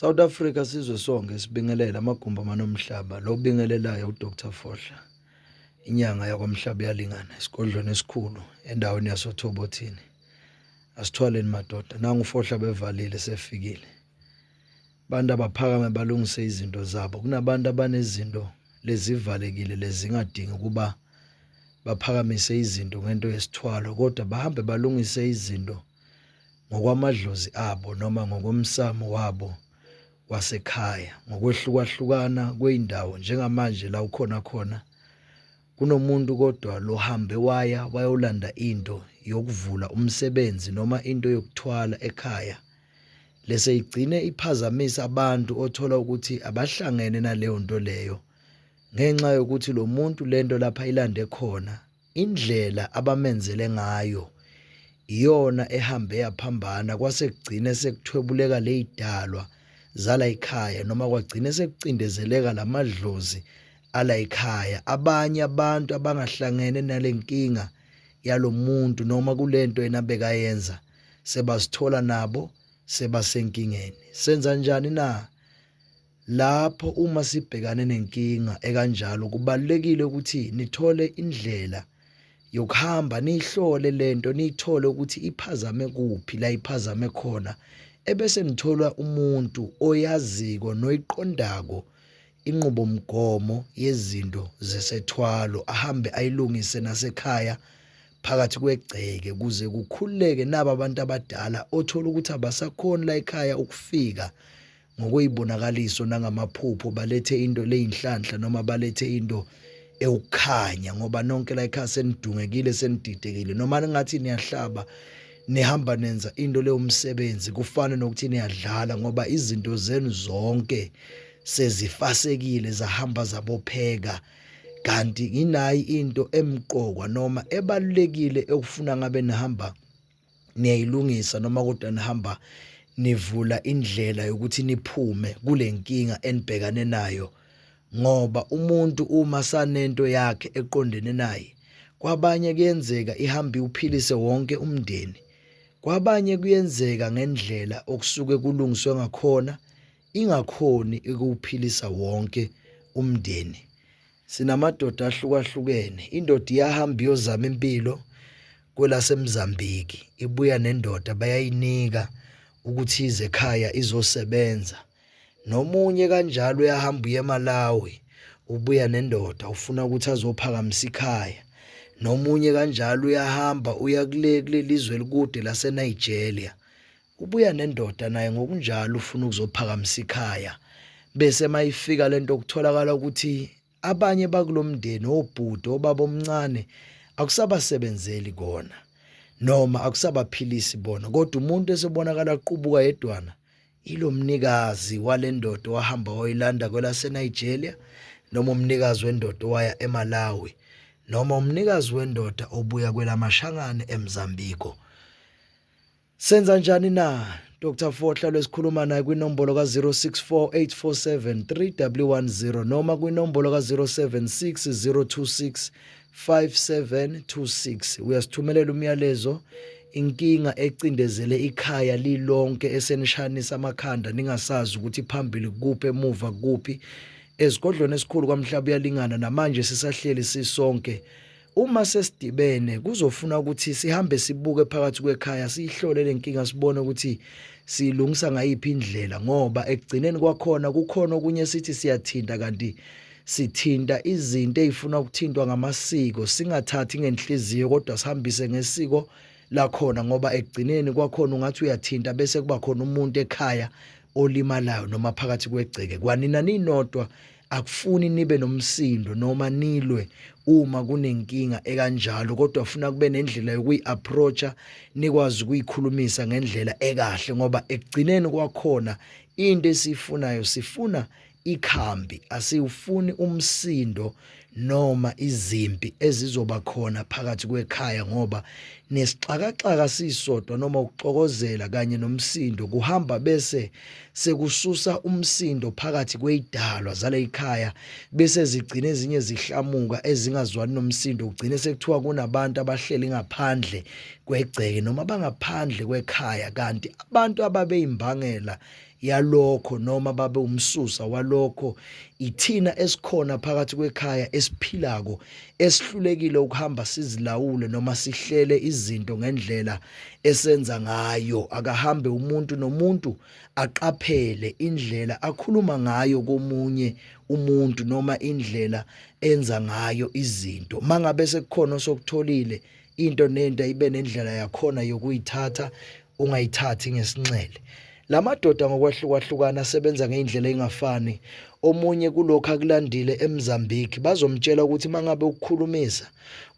South Africa sizwe sonke sibingelela amagumbi amanomhlaba lo bingelelayo uDr Fohla. Inyanga yakwamhlaba iyalingana esigodlweni esikhulu endaweni yasoThobothini. Asithwaleni madoda, nangu uFohla bevalile sefikile. Bantu abaphakame balungise izinto zabo. Kunabantu abanezinto lezivalekile lezingadingi kuba baphakamise izinto ngento yesithwalo, kodwa bahambe balungise izinto ngokwamadlozi abo noma ngokomsamo wabo wasekhaya, ngokwehlukahlukana kweindawo. Njengamanje la ukhona khona kunomuntu kodwa lohambe wayolanda into yokuvula umsebenzi noma into yokuthwala ekhaya, lese igcine iphazamisa abantu othola ukuthi abahlangene naleyo nto leyo ngenxa yokuthi lo muntu lento lapha ilande khona indlela abamenzele ngayo iyona ehambe yaphambana, kwase kugcine sekuthwebuleka lezidalwa zala ekhaya noma kwagcine sekucindezeleka lamadlozi ala ekhaya. Abanye abantu abangahlangene nalenkinga yalomuntu noma kulento yena bekayenza sebasithola nabo sebasenkingeni. Senza njani na lapho uma sibhekane nenkinga ekanjalo? Kubalekile ukuthi nithole indlela yokuhamba nihlole lento, nithole ukuthi iphazame kuphi la iphazame khona, ebese nithola umuntu oyaziko noyiqondako inqubomgomo yezinto zesethwalo, ahambe ayilungise nasekhaya phakathi kwegceke kuze kukhululeke naba abantu abadala othola ukuthi abasakhoni la ekhaya ukufika ngokuyibonakaliso nangamaphupho, balethe into leyinhlanhla noma balethe into ewukhanya, ngoba nonke la ekhaya senidungekile senididekile. Noma ningathi niyahlaba nihamba nenza into leyo umsebenzi, kufana nokuthi niyadlala ngoba izinto zenu zonke sezifasekile zahamba zabopheka. Kanti inayi into emqokwa noma ebalulekile ekufuna ngabe nihamba niyayilungisa, noma kodwa nihamba nivula indlela yokuthi niphume kule nkinga enibhekane nayo. Ngoba umuntu uma sanento yakhe eqondene naye, kwabanye kuyenzeka ihambe uphilise wonke umndeni, kwabanye kuyenzeka ngendlela okusuke kulungiswe ngakhona ingakhoni ukuphilisa wonke umndeni. Sinamadoda ahlukahlukene. Indoda iyahamba iyozama impilo kwelaseMozambique, ibuya nendoda bayayinika ukuthi ize ekhaya izosebenza. Nomunye kanjalo uyahamba uye eMalawi, ubuya nendoda ufuna ukuthi azophakamisa ikhaya. Nomunye kanjalo uyahamba uya kuleli zwe likude laseNigeria, ubuya nendoda naye ngokunjalo ufuna ukuzophakamisa ikhaya. Bese mayifika lento kutholakala ukuthi abanye bakulomndeni, obhuti, obaba omncane, akusabasebenzeli kona noma akusabaphilisi bona, kodwa umuntu esebonakala aqubuka yedwana ilo mnikazi walendoda wahamba wayilanda kwelaseNigeria, noma umnikazi wendoda waya eMalawi, noma umnikazi wendoda obuya kwelaMashangane eMozambique. Senza njani na? Dr Fohla lesikhuluma naye kwinombolo ka-064 847 3110 noma kwinombolo ka-076 026 5726. Uyasithumelela umyalezo, inkinga ecindezele ikhaya lilonke esenishanisa amakhanda ningasazi ukuthi phambili kuphi emuva kuphi. Esigodlweni esikhulu kwaMhlaba uyalingana, namanje sisahleli sisonke. Uma sesidibene kuzofuna ukuthi sihambe sibuke phakathi kwekhaya, siyihlole lenkinga, sibone ukuthi silungisa ngayiphi indlela, ngoba ekugcineni kwakhona kukhona okunye sithi siyathinta kanti sithinta izinto ezifuna ukuthintwa ngamasiko. Singathathi ngenhliziyo kodwa sihambise ngesiko lakhona, ngoba ekugcineni kwakhona ungathi uyathinta bese kuba khona umuntu ekhaya olimalayo noma phakathi kwegceke. Kwanina ninodwa akufuni nibe nomsindo noma nilwe uma kunenkinga ekanjalo, kodwa ufuna kube nendlela yokuyi-approacha, nikwazi ukuyikhulumisa ngendlela ekahle, ngoba ekugcineni kwakhona into esifunayo, sifuna ikhambi, asiwufuni umsindo noma izimpi ezizoba khona phakathi kwekhaya, ngoba nesixakaxaka sisodwa noma ukuxokozela kanye nomsindo kuhamba bese sekususa umsindo phakathi kwezidalwa zale ekhaya, bese zigcine ezinye zihlamuka ezingazwani nomsindo. Kugcine sekuthiwa kunabantu abahleli ngaphandle kwegceke noma bangaphandle kwekhaya, kanti abantu ababeyimbangela yalokho noma babe umsusa walokho ithina esikhona phakathi kwekhaya esiphilako, esihlulekile ukuhamba sizilawule noma sihlele izinto ngendlela esenza ngayo. Akahambe umuntu nomuntu aqaphele indlela akhuluma ngayo komunye umuntu noma indlela enza ngayo izinto. Mangabe sekukhona osokutholile into nento ibe nendlela yakhona yokuyithatha, ungayithathi ngesinxele. Lamadoda ngokwahlukahlukana asebenza ngeindlela engafani. Omunye kulokho akulandile eMozambique bazomtshela ukuthi mangabe ukukhulumisa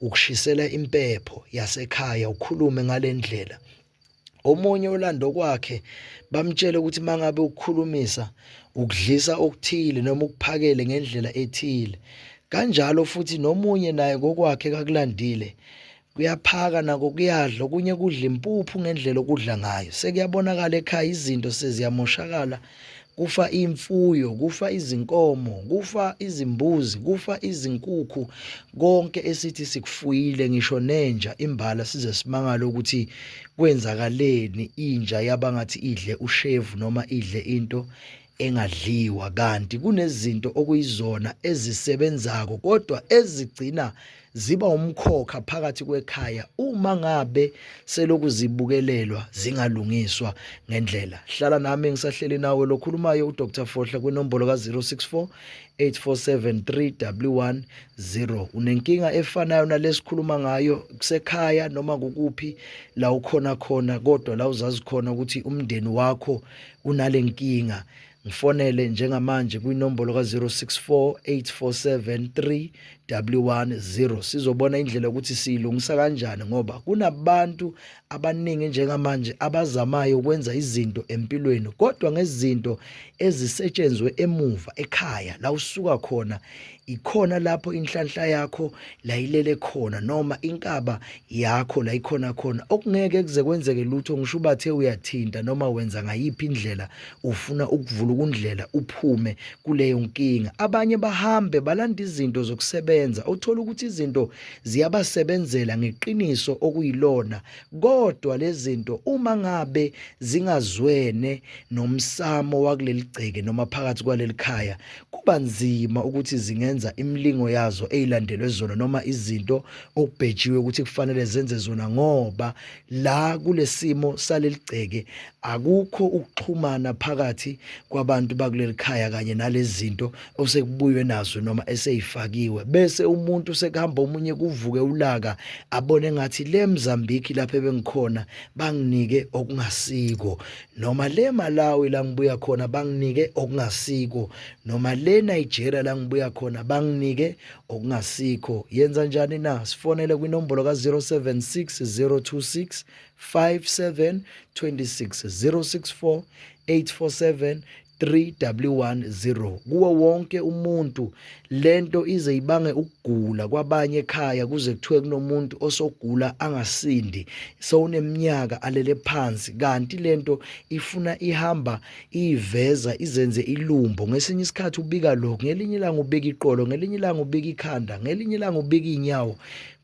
ukushisela impepho yasekhaya ukhulume ngalendlela. Omunye ulando kwakhe bamtshela ukuthi mangabe ukukhulumisa ukudlisa okuthile noma ukuphakele ngendlela ethile. Kanjalo futhi nomunye naye ngokwakhe kakulandile kuyaphaka nako kuyadla, okunye kudla impuphu ngendlela okudla ngayo. Sekuyabonakala ekhaya izinto seziyamoshakala, kufa imfuyo, kufa izinkomo, kufa izimbuzi, kufa izinkukhu, konke esithi sikufuyile, ngisho nenja imbala size simangala ukuthi kwenzakaleni inja yabangathi idle ushevu noma idle into engadliwa. Kanti kunezinto okuyizona ezisebenzako kodwa ezigcina ziba umkhokha phakathi kwekhaya uma ngabe seloku zibukelelwa zingalungiswa ngendlela. Hlala nami ngisahleli nawe lokhulumayo uDr Fohla kwinombolo ka064 847 3110. Unenkinga efanayo nalesikhuluma ngayo kusekhaya noma kukuphi la ukhona khona, kodwa la uzazi khona ukuthi umndeni wakho unalenkinga, ngifonele njengamanje kwinombolo ka064 847 3110. Sizobona indlela ukuthi siyilungisa kanjani, ngoba kunabantu abaningi njengamanje abazamayo ukwenza izinto empilweni kodwa ngezinto ezisetshenzwe emuva ekhaya la usuka khona. Ikhona lapho inhlanhla yakho la ilele khona noma inkaba yakho la ikhona khona, okungeke kuze kwenzeke lutho ngisho bathe uyathinta noma wenza ngayiphi indlela ufuna ukuvula ukundlela uphume kuleyo nkinga. Abanye bahambe balanda izinto zokusebenza, uthola ukuthi izinto ziyabasebenzela ngeqiniso okuyilona, kodwa lezi zinto uma ngabe zingazwene nomsamo wakuleli gceke noma phakathi kwaleli khaya, kuba nzima ukuthi zingenza imilingo yazo eyilandelwe zona noma izinto okubhejiwe ukuthi kufanele zenze zona, ngoba la kulesimo saleli gceke akukho ukuxhumana phakathi kwabantu bakuleli khaya kanye nalezi zinto osekubuywe nazo noma eseyifakiwe. Bese umuntu sekuhamba omunye kuvuke ulaka abone ngathi le Mozambique lapha bengikhona banginike okungasiko, noma le Malawi la ngibuya khona banginike okungasiko, noma le Nigeria la ngibuya khona banginike okungasiko. Yenza njani na? Sifonele kwinombolo ka076 026 5726 064 847 3110. Kuwo wonke umuntu lento ize ibange ukugula kwabanye ekhaya kuze kuthiwe kunomuntu osogula angasindi sowuneminyaka alele phansi, kanti lento ifuna ihamba iveza izenze ilumbo. Ngesinye isikhathi ubika lokho, ngelinye ilanga ubika iqolo, ngelinye ilanga ubika ikhanda, ngelinye ilanga ubika inyawo.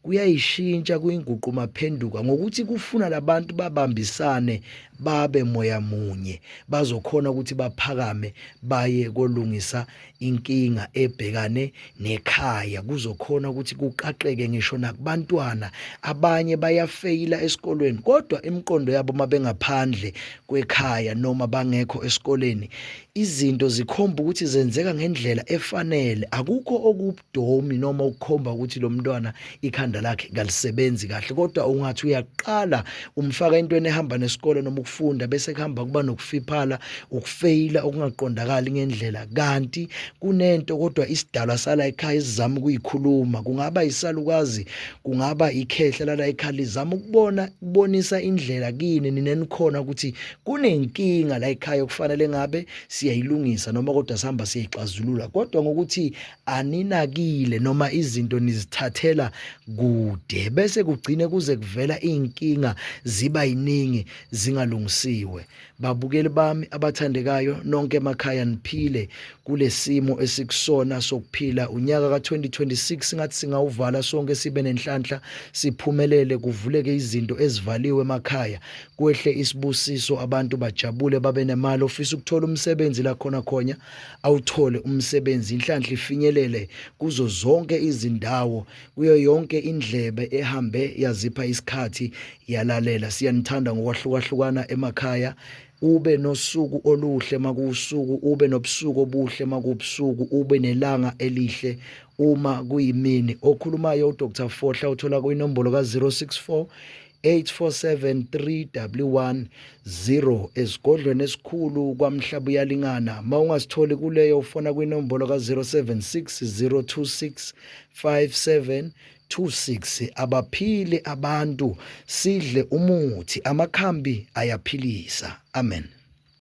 Kuyayishintsha kuyinguqu maphenduka ngokuthi kufuna labantu babambisane babe moya munye bazokhona ukuthi baphakame baye kolungisa inkinga ebhekane nekhaya. Kuzokhona ukuthi kuqaqeke ngisho nakubantwana abanye bayafeyila esikolweni kodwa imiqondo yabo mabengaphandle kwekhaya noma bangekho esikoleni, izinto zikhomba ukuthi zenzeka ngendlela efanele. Akukho okubudomi noma ukukhomba ukuthi lo mntwana ikhanda lakhe ngalisebenzi kahle, kodwa ungathi uyaqala umfaka entweni ehamba nesikole noma ukufunda bese kuhamba kuba nokufiphala, ukufeyila okungaqondakali ngendlela. Kanti kunento kodwa isidalwa sala ekhaya isizama ukuyikhuluma, kungaba isalukazi, kungaba ikhehla lala ekhaya lizama ukubonisa indlela kini ninenikhona ukuthi kunenkinga la ekhaya okufanele ngabe siyayilungisa noma kodwa sihamba siyayixazulula, kodwa ngokuthi aninakile noma izinto nizithathela kude bese kugcine kuze kuvela iy'nkinga ziba yiningi zingalungisiwe. Babukeli bami abathandekayo nonke emakhaya, niphile kule simo esikusona sokuphila. Unyaka ka-2026 ngathi singawuvala sonke sibe nenhlanhla, siphumelele, kuvuleke izinto ezivaliwe emakhaya, kwehle isibusiso, abantu bajabule babe nemali. Ofisa ukuthola umsebenzi la khona awuthole umsebenzi, inhlanhla ifinyelele kuzo zonke izindawo, kuyo yonke indlebe ehambe yazipha isikhathi yalalela. Siyanithanda ngokwahlukahlukana emakhaya. Ube nosuku oluhle makuwusuku, ube nobusuku obuhle makuwubusuku, ube nelanga elihle uma kuyimini. Okhulumayo uDr Fohla, uthola kuyinombolo ka-064 847 3110 esigodlweni esikhulu kwaMhlaba Uyalingana. Mawungasitholi kuleyo, ufona kuyinombolo ka-076 026 5726. Abaphile abantu, sidle umuthi, amakhambi ayaphilisa. Amen.